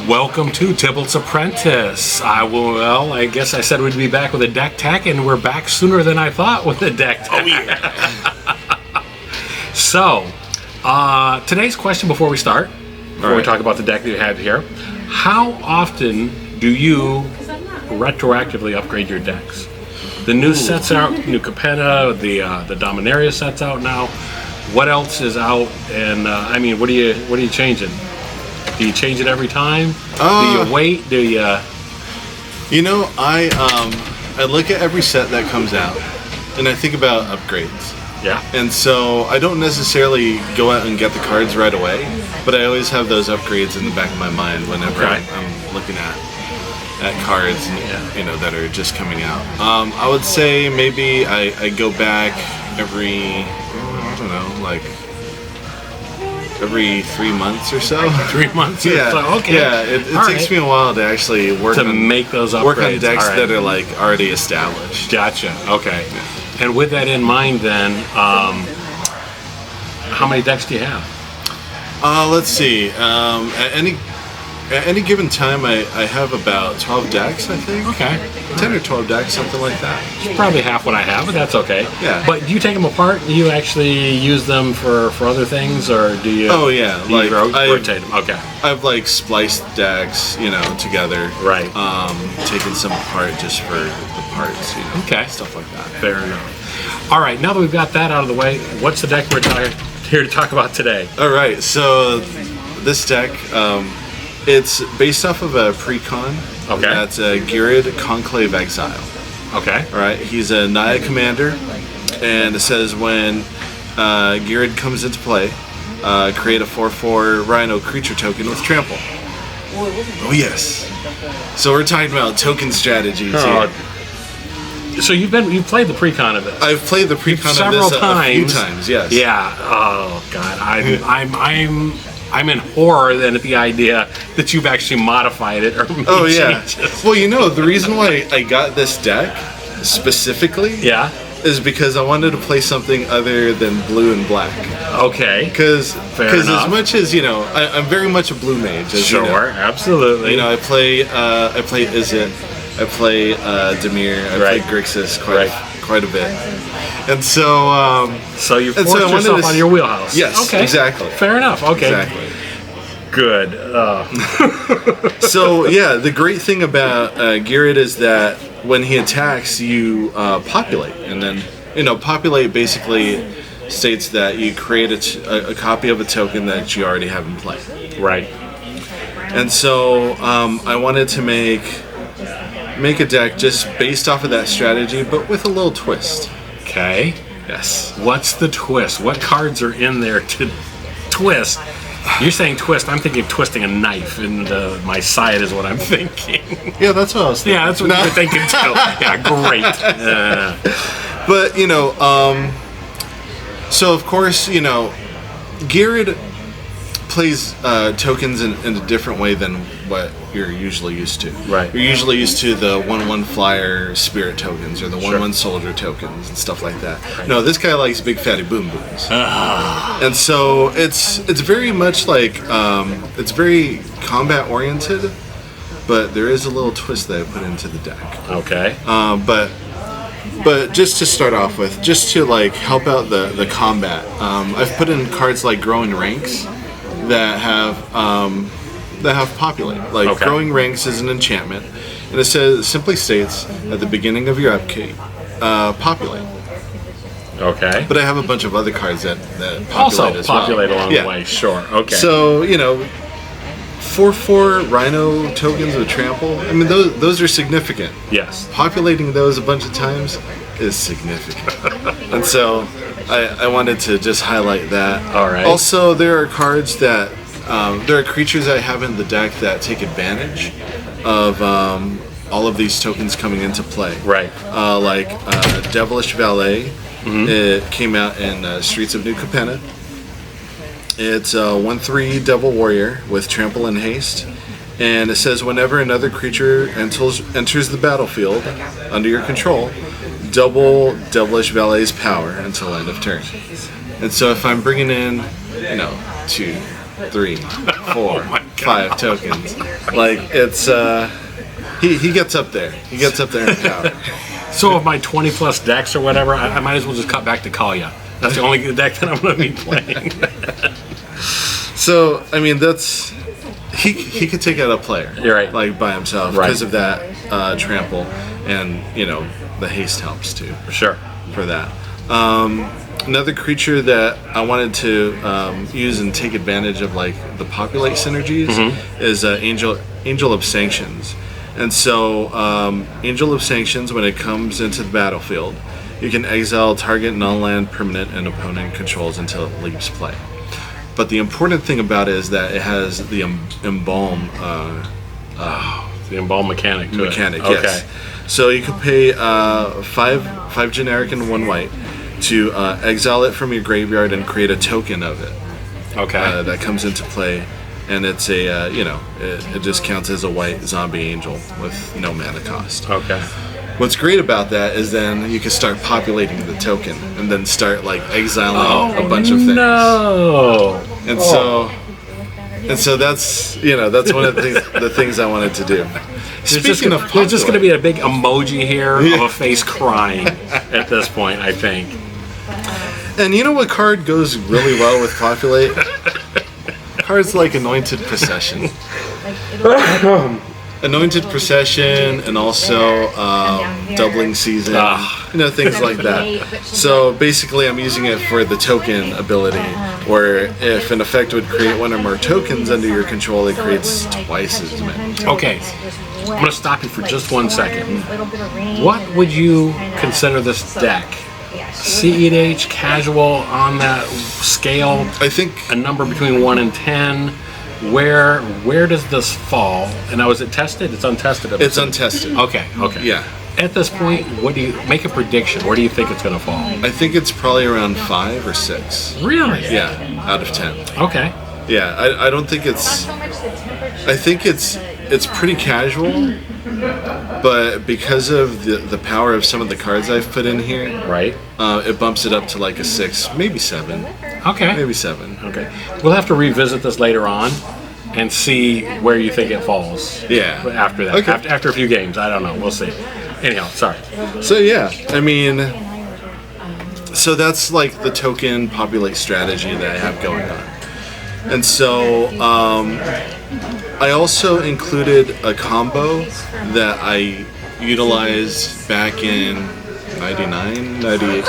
Welcome to Tibalt's Apprentice. I guess I said we'd be back with a deck tech, and we're back sooner than I thought with a deck tech. Oh, yeah. So, today's question before we start, before we talk about the deck that you have here, how often do you retroactively upgrade your decks? The new sets out, new Capenna, the Dominaria set's out now. What else is out? And what are you changing? Do you change it every time? Do you wait? Do you? I look at every set that comes out, and I think about upgrades. Yeah. And so I don't necessarily go out and get the cards right away, but I always have those upgrades in the back of my mind whenever I'm looking at cards, that are just coming out. I would say maybe I go back every, every 3 months or so. 3 months? Yeah. So, okay. Yeah, it takes me a while to actually make those upgrades. Work on decks that are already established. Gotcha. Okay. Yeah. And with that in mind, then, how many decks do you have? Let's see. At any given time, I have about 12 decks, I think. Okay. 10 or 12 decks, something like that. It's probably half what I have, but that's okay. Yeah. But do you take them apart? Do you actually use them for other things, or do you? Oh yeah, rotate them. Okay. I've spliced decks, together. Right. Taken some apart just for the parts, Okay. Stuff like that. Fair enough. All right. Now that we've got that out of the way, what's the deck we're here to talk about today? All right. So this deck. It's based off of a pre-con. Okay. That's a Ghired Conclave Exile. Okay. All right. He's a Naya commander, and it says when Ghired comes into play, create a 4/4 Rhino creature token with trample. Oh yes. So we're talking about token strategies here. So you've played the pre-con of this. I've played the pre-con of this a few times. Yes. Yeah. Oh God. I'm in horror then at the idea that you've actually modified it or made changes. Well, the reason why I got this deck specifically is because I wanted to play something other than blue and black. Okay. Because as much as, I'm very much a blue mage. As absolutely. I play Izzet, I play Dimir, I play Grixis quite a bit. And so... so you forced yourself out of your wheelhouse. Yes, okay. Exactly. Fair enough, okay. Exactly. Good. So, the great thing about Ghired is that when he attacks, you populate. And then, populate basically states that you create a copy of a token that you already have in play. Right. And so I wanted to make a deck just based off of that strategy, but with a little twist. Okay. Yes. What's the twist? What cards are in there to twist? You're saying twist. I'm thinking twisting a knife into my side is what I'm thinking. Yeah, that's what I was thinking. Yeah, that's what you're thinking too. Yeah, great. But, so of course, Ghired plays tokens in a different way than what you're usually used to. Right. You're usually used to the 1/1 flyer spirit tokens or the 1/1 soldier tokens and stuff like that. Right. No, this guy likes big fatty boom booms. And so it's very much it's very combat oriented, but there is a little twist that I put into the deck. Okay. But just to start off with, just to help out the combat, I've put in cards like Growing Ranks that have populate. Growing Ranks is an enchantment, and it simply states at the beginning of your upkeep, populate. Okay. But I have a bunch of other cards that populate also as populate well. along the way. Sure. Okay. So 4/4 Rhino tokens with trample. I mean, those are significant. Yes. Populating those a bunch of times is significant, and so I wanted to just highlight that. All right. Also, there are cards that there are creatures I have in the deck that take advantage of all of these tokens coming into play. Right. Devilish Valet. Mm-hmm. It came out in Streets of New Capenna. It's a 1/3 Devil Warrior with Trample and Haste. And it says whenever another creature enters the battlefield under your control, double Devilish Valet's power until end of turn. And so if I'm bringing in, 2, 3, 4, my 5 tokens. Like it's he gets up there. He gets up there in power. So of my 20 plus decks or whatever, I might as well just cut back to Kalia. That's the only deck that I'm going to be playing. So I mean that's he could take out a player. You're right. Like by himself because of that trample, and the haste helps too. Sure. For that. Another creature that I wanted to use and take advantage of, like the populate synergies, is Angel of Sanctions. And so, Angel of Sanctions, when it comes into the battlefield, you can exile target non-land permanent and opponent controls until it leaves play. But the important thing about it is that it has the embalm. The embalm mechanic to mechanic, it. yes. Okay. So you can pay 5 generic and 1 white to exile it from your graveyard and create a token of it. Okay. That comes into play, and it's a it just counts as a white zombie angel with no mana cost. Okay. What's great about that is then you can start populating the token and then start like exiling a bunch of things. No. And so that's that's one of the things I wanted to do. Speaking of there's just going to be a big emoji here of a face crying at this point, I think. And you know what card goes really well with populate? Cards like Anointed Procession. Anointed Procession, and also Doubling Season, things like that. So basically I'm using it for the token ability, where if an effect would create 1 or more tokens under your control, it creates twice as many. Okay, I'm going to stop you for just 1 second. What would you consider this deck? CEDH, casual, on that scale? I think a number between 1 and 10. Where does this fall? And now, is it tested? It's untested. It's untested. Okay. Yeah. At this point, what do you make a prediction? Where do you think it's going to fall? I think it's probably around 5 or 6. Really? Yeah, out of 10. Okay. Yeah, I don't think it's. I think it's pretty casual, but because of the power of some of the cards I've put in here, right? It bumps it up to like a 6, maybe 7. Okay. Maybe 7. Okay. We'll have to revisit this later on and see where you think it falls. Yeah. After that, okay. after a few games, I don't know. We'll see. Anyhow, sorry. So yeah, I mean, so that's like the token populate strategy that I have going on. And so I also included a combo that I utilized back in 99, 98,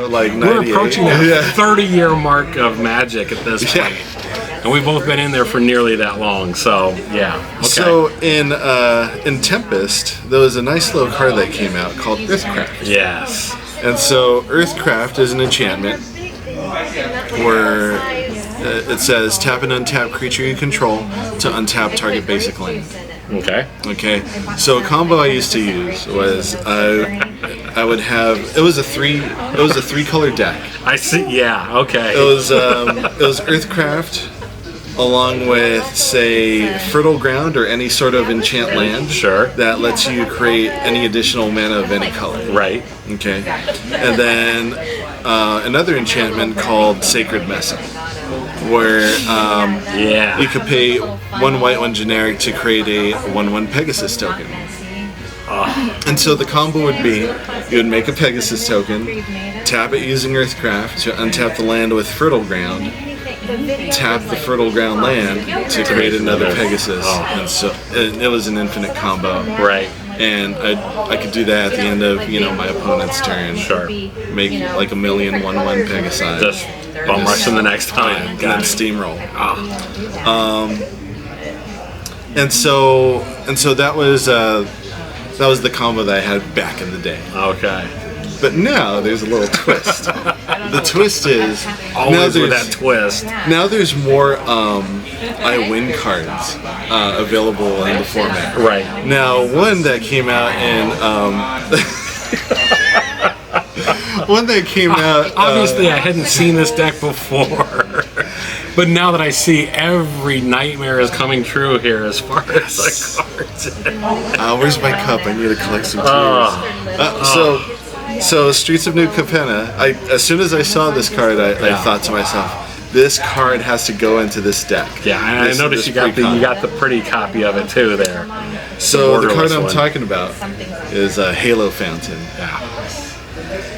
like 98. We're approaching that 30-year mark of Magic at this point. Yeah. And we've both been in there for nearly that long, so yeah. Okay. So in Tempest, there was a nice little card that came out called Earthcraft. Yes. And so Earthcraft is an enchantment where it says tap an untapped creature you control to untap target basic land. Okay. So a combo I used to use was I would have it was a 3-color deck. I see. Yeah. Okay. It was Earthcraft along with, say, Fertile Ground or any sort of enchant land. Sure. That lets you create any additional mana of any color. Right. Okay. And then another enchantment called Sacred Mesa, where you could pay 1 white, 1 generic to create a 1/1 Pegasus token. And so the combo would be, you would make a Pegasus token, tap it using Earthcraft to untap the land with Fertile Ground, tap the Fertile Ground land to create another Pegasus. And so it was an infinite combo. Right. And I could do that at the end of my opponent's turn. Sure. Make like a million 1/1 Pegasi. Just bum rush them the next time. And then steamroll. And so that was the combo that I had back in the day. Okay. But now there's a little twist. The twist is always with that twist. Now there's more I win cards available in the format. Right. Now one that came out in obviously I hadn't seen this deck before. But now that I see every nightmare is coming true here as far as the cards. Where's my cup? I need to collect some tears. So Streets of New Capenna, as soon as I saw this card, I thought to myself, this card has to go into this deck. Yeah, and I noticed you got the pretty copy of it too there. So the card I'm one. talking about is Halo Fountain. Yeah.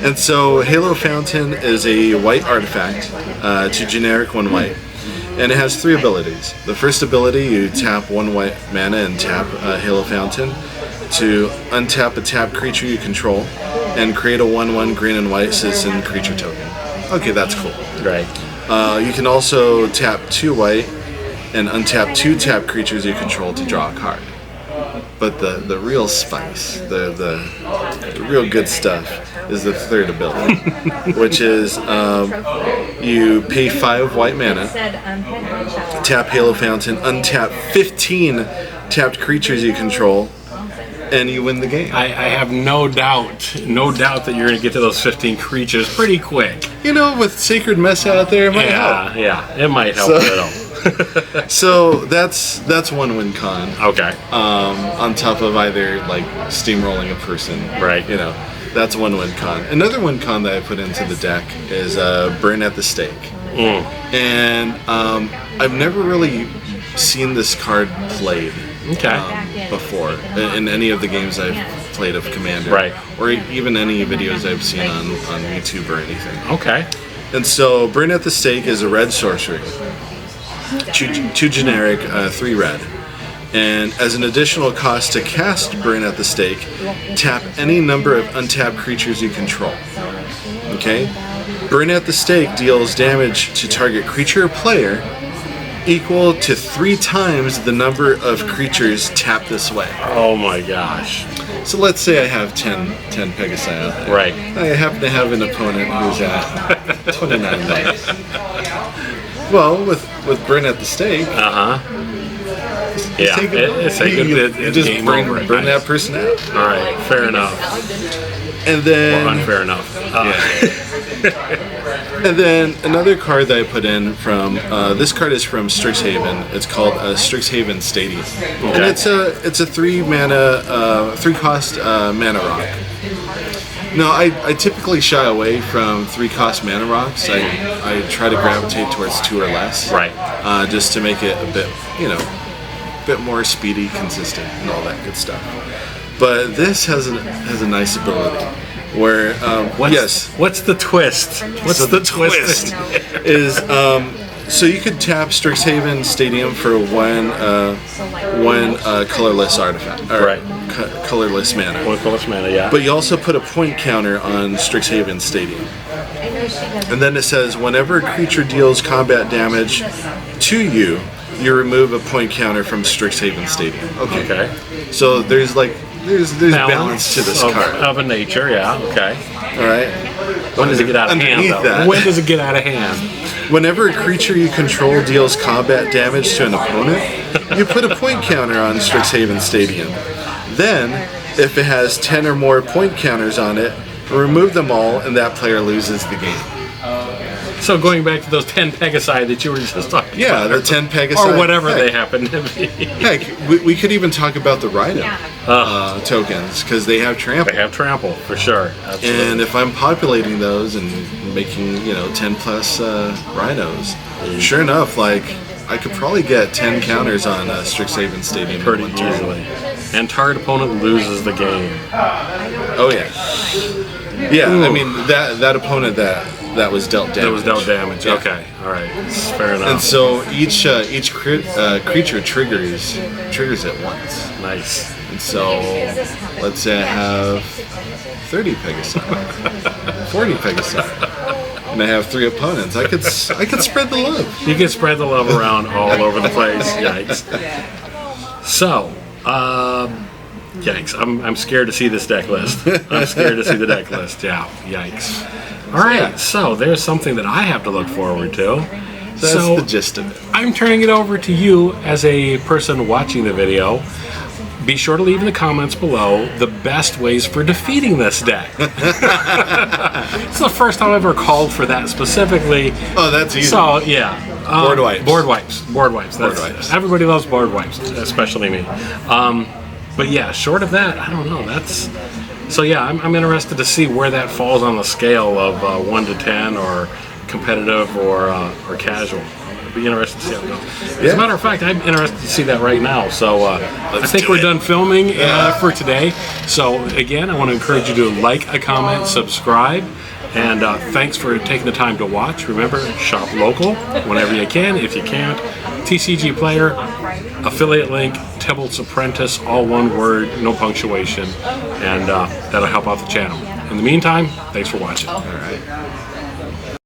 And so Halo Fountain is a white artifact, 2 generic, 1 white. And it has 3 abilities. The first ability, you tap 1 white mana and tap Halo Fountain to untap a tapped creature you control and create a 1/1 green and white citizen creature token. Okay, that's cool. Right. You can also tap 2 white and untap 2 tapped creatures you control to draw a card. But the real spice, the real good stuff, is the third ability, which is you pay 5 white mana, tap Halo Fountain, untap 15 tapped creatures you control, and you win the game. I have no doubt that you're going to get to those 15 creatures pretty quick. You know, with Sacred Mess out there, it might help. Yeah, it might help a little. So that's one win con. Okay. On top of either like steamrolling a person, right? You know, that's one win con. Another win con that I put into the deck is Burn at the Stake, and I've never really seen this card played. Before in any of the games I've played of Commander, right? Or even any videos I've seen on YouTube or anything. Okay. And so, Burn at the Stake is a red sorcery, 2 generic, 3 red, and as an additional cost to cast Burn at the Stake, tap any number of untapped creatures you control. Okay. Burn at the Stake deals damage to target creature or player equal to 3 times the number of creatures tapped this way. Oh my gosh. So let's say I have 10 Pegasi out there. Right. I happen to have an opponent who's at 29 life. Well, with Burn at the Stake, yeah, you just burn that person out. All right, fair enough. And then, or unfair enough. And then another card that I put in from this card is from Strixhaven. It's called Strixhaven Stadium, and it's a 3 cost mana rock. No, I typically shy away from 3 cost mana rocks. I try to gravitate towards 2 or less, right? Just to make it a bit bit more speedy, consistent, and all that good stuff. But this has a nice ability where what's the twist? What's the twist? Is so you could tap Strixhaven Stadium for one colorless artifact, or colorless mana. 1 colorless mana, yeah. But you also put a point counter on Strixhaven Stadium. And then it says whenever a creature deals combat damage to you, you remove a point counter from Strixhaven Stadium. Okay. So there's balance to this card. Of a nature, yeah. Okay. All right. When does it get out of hand, though? When does it get out of hand? Whenever a creature you control deals combat damage to an opponent, you put a point counter on Strixhaven Stadium. Then, if it has 10 or more point counters on it, remove them all, and that player loses the game. So going back to those 10 Pegasi that you were just talking about. Yeah, the 10 Pegasi. Or whatever they happen to be. Heck, we could even talk about the Rhino tokens, because they have trample. They have trample, for sure. Absolutely. And if I'm populating those and making, 10 plus Rhinos, sure enough, I could probably get 10 counters on Strixhaven Stadium pretty easily. And target opponent loses the game. Oh, yeah. Yeah, I mean, that opponent that was dealt damage. That was dealt damage. Yeah. Okay, all right, fair enough. And so each creature triggers it once. Nice. And so let's say I have 30 Pegasi, 40 Pegasi, and I have 3 opponents. I could spread the love. You can spread the love around all over the place. Yikes. So, yikes. I'm scared to see this deck list. I'm scared to see the deck list. Yeah, yikes. All right, so there's something that I have to look forward to. That's the gist of it. I'm turning it over to you as a person watching the video. Be sure to leave in the comments below the best ways for defeating this deck. It's the first time I've ever called for that specifically. Oh, that's easy. So, yeah. Board wipes. Board wipes. Board wipes. Everybody loves board wipes, especially me. But yeah, short of that, I don't know. So yeah, I'm interested to see where that falls on the scale of 1 to 10 or competitive or casual. I'd be interested to see how it goes. As a matter of fact, I'm interested to see that right now. So I think we're done filming for today. So again, I want to encourage you to like, a comment, subscribe. And thanks for taking the time to watch. Remember, shop local whenever you can. If you can't, TCG Player, affiliate link, Tibalt's Apprentice, all one word, no punctuation. And that'll help out the channel. In the meantime, thanks for watching. All right.